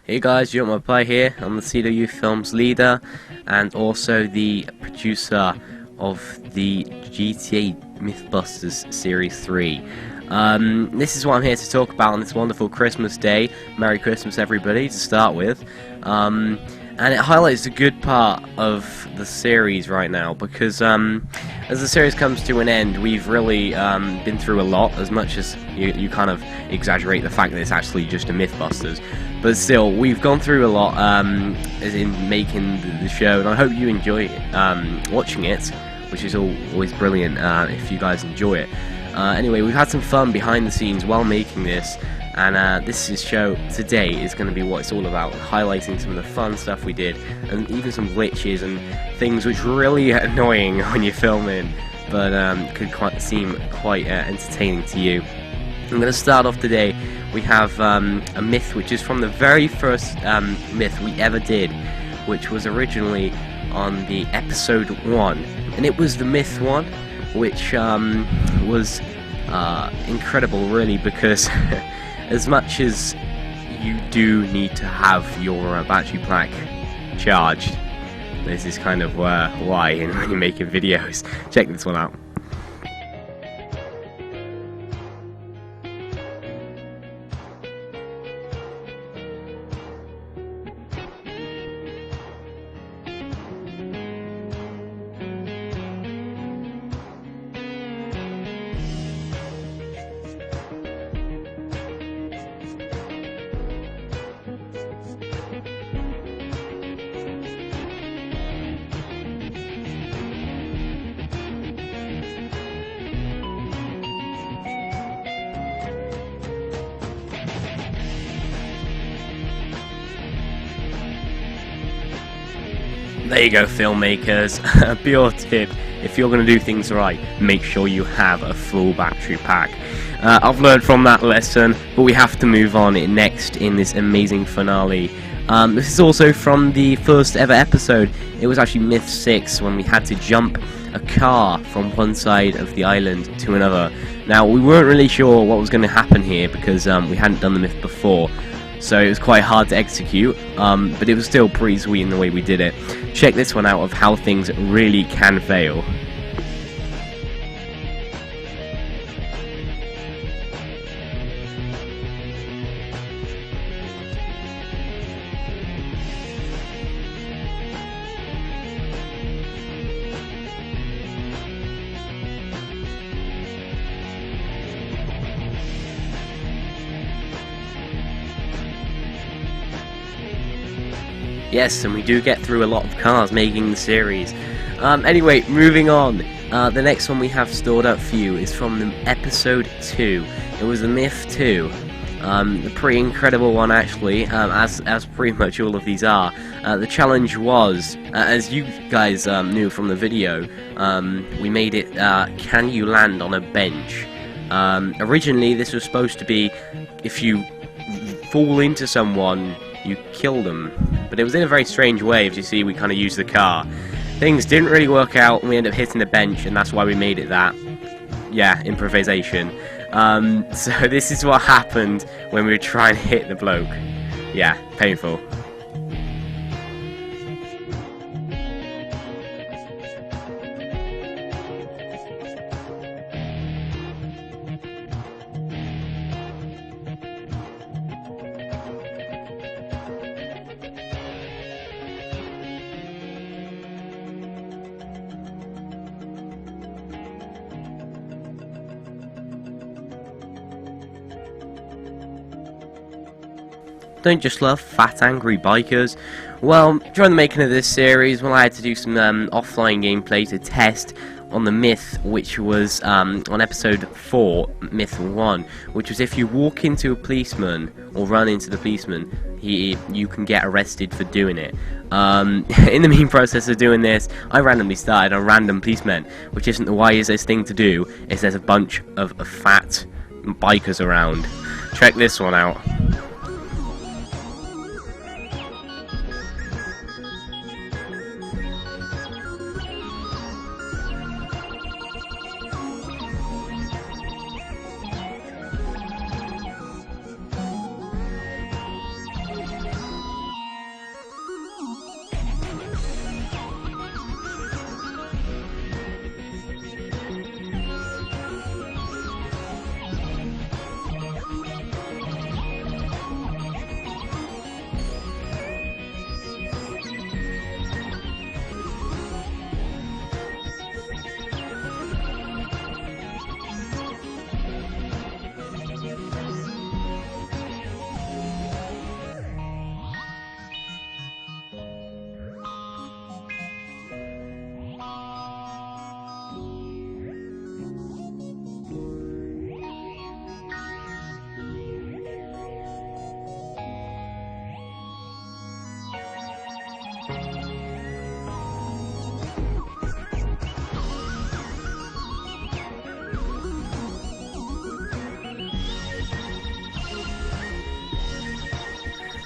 Hey guys, YouAteMyPie here. I'm the CW Films leader and also the producer of the GTA Mythbusters Series 3. This is what I'm here to talk about on this wonderful Christmas day. Merry Christmas everybody to start with. And it highlights a good part of the series right now because as the series comes to an end, we've really been through a lot, as much as you kind of exaggerate the fact that it's actually just a Mythbusters. But still, we've gone through a lot as in making the show, and I hope you enjoy watching it, which is always brilliant if you guys enjoy it. Anyway, we've had some fun behind the scenes while making this, and this show today is going to be what it's all about, highlighting some of the fun stuff we did, and even some glitches and things which are really annoying when you're filming, but could seem quite entertaining to you. I'm going to start off today. We have a myth which is from the very first myth we ever did, which was originally on the episode 1, and it was the myth 1, which was incredible really, because as much as you do need to have your battery pack charged, this is kind of why when you're making videos. Check this one out. There you go, filmmakers. A pure tip: if you're going to do things right, make sure you have a full battery pack. I've learned from that lesson, but we have to move on next in this amazing finale. This is also from the first ever episode. It was actually Myth 6, when we had to jump a car from one side of the island to another. Now, we weren't really sure what was going to happen here because we hadn't done the myth before, so it was quite hard to execute, but it was still pretty sweet in the way we did it. Check this one out of how things really can fail. Yes, and we do get through a lot of cars making the series. Anyway, moving on. The next one we have stored up for you is from the episode 2. It was the Myth 2. A pretty incredible one actually, as pretty much all of these are. The challenge was, as you guys knew from the video, we made it, can you land on a bench? Originally this was supposed to be, if you fall into someone, you kill them, but it was in a very strange way. As you see, we kind of used the car. Things didn't really work out, and we ended up hitting the bench, and that's why we made it that. Yeah, improvisation. So this is what happened when we were trying to hit the bloke. Yeah, painful. Don't just love fat angry bikers? Well, during the making of this series, I had to do some offline gameplay to test on the myth, which was on episode 4, Myth 1, which was if you walk into a policeman or run into the policeman, you can get arrested for doing it. In the mean process of doing this, I randomly started on random policemen, which isn't the wisest thing to do if there's a bunch of fat bikers around. Check this one out.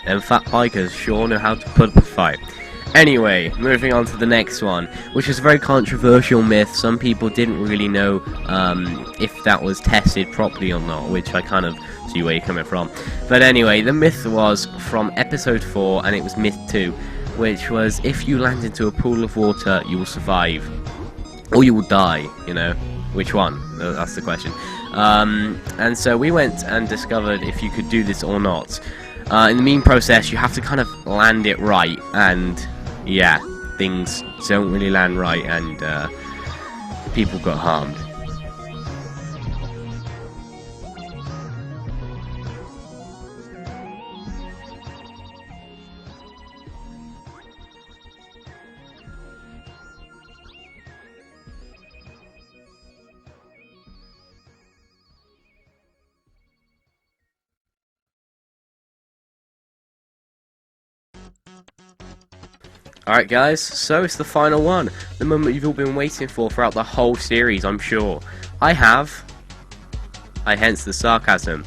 Them fat pikers sure know how to put up a fight. Anyway, moving on to the next one, which is a very controversial myth. Some people didn't really know if that was tested properly or not, which I kind of see where you're coming from. But anyway, the myth was from episode 4, and it was myth 2, which was if you land into a pool of water, you will survive. Or you will die, you know. Which one? That's the question. And so we went and discovered if you could do this or not. In the meme process, you have to kind of land it right, and yeah, things don't really land right, and people got harmed. Alright guys, so it's the final one. The moment you've all been waiting for throughout the whole series, I'm sure. I have. Hence the sarcasm.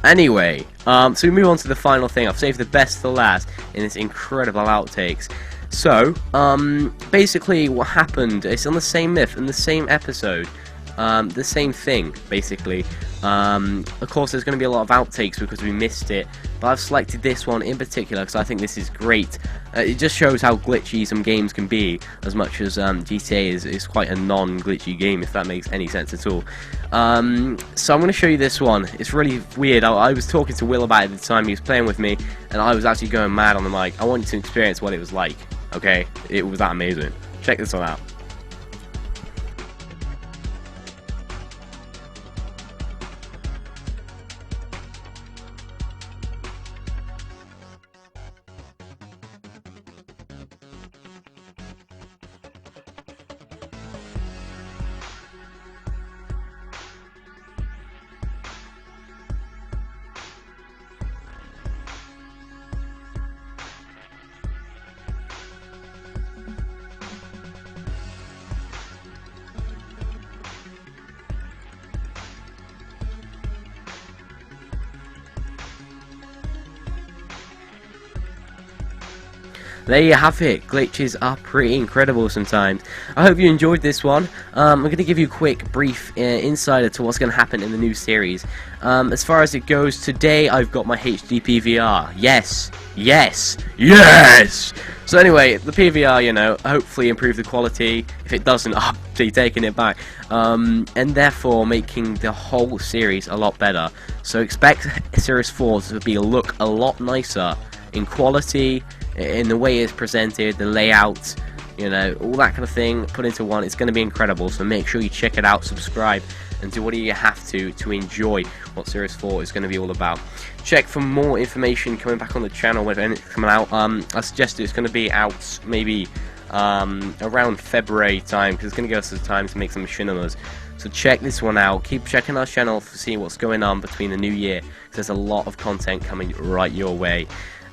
Anyway, so we move on to the final thing. I've saved the best for last in this incredible outtakes. So, basically what happened, it's on the same myth, in the same episode. The same thing, basically. Of course, there's going to be a lot of outtakes because we missed it, but I've selected this one in particular because I think this is great. It just shows how glitchy some games can be, as much as GTA is quite a non-glitchy game, if that makes any sense at all. So I'm going to show you this one. It's really weird. I was talking to Will about it at the time. He was playing with me, and I was actually going mad on the mic. I want you to experience what it was like, okay? It was that amazing. Check this one out. There you have it. Glitches are pretty incredible sometimes. I hope you enjoyed this one. I'm going to give you a quick brief insider to what's going to happen in the new series. As far as it goes, today I've got my HD PVR. Yes! Yes! Yes! So anyway, the PVR, you know, hopefully improve the quality. If it doesn't, I'll be taking it back. And therefore making the whole series a lot better. So expect Series 4 to look a lot nicer in quality, in the way it's presented, the layout, you know, all that kind of thing put into one. It's going to be incredible, so make sure you check it out, subscribe, and do whatever you have to enjoy what Series 4 is going to be all about. Check for more information coming back on the channel when it's coming out. I suggest it's going to be out maybe around February time, because it's going to give us the time to make some machinimas. So check this one out. Keep checking our channel to see what's going on between the new year, because there's a lot of content coming right your way.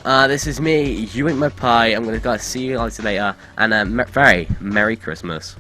This is me, YouAteMyPie. I'm going to see you guys later, and very Merry Christmas.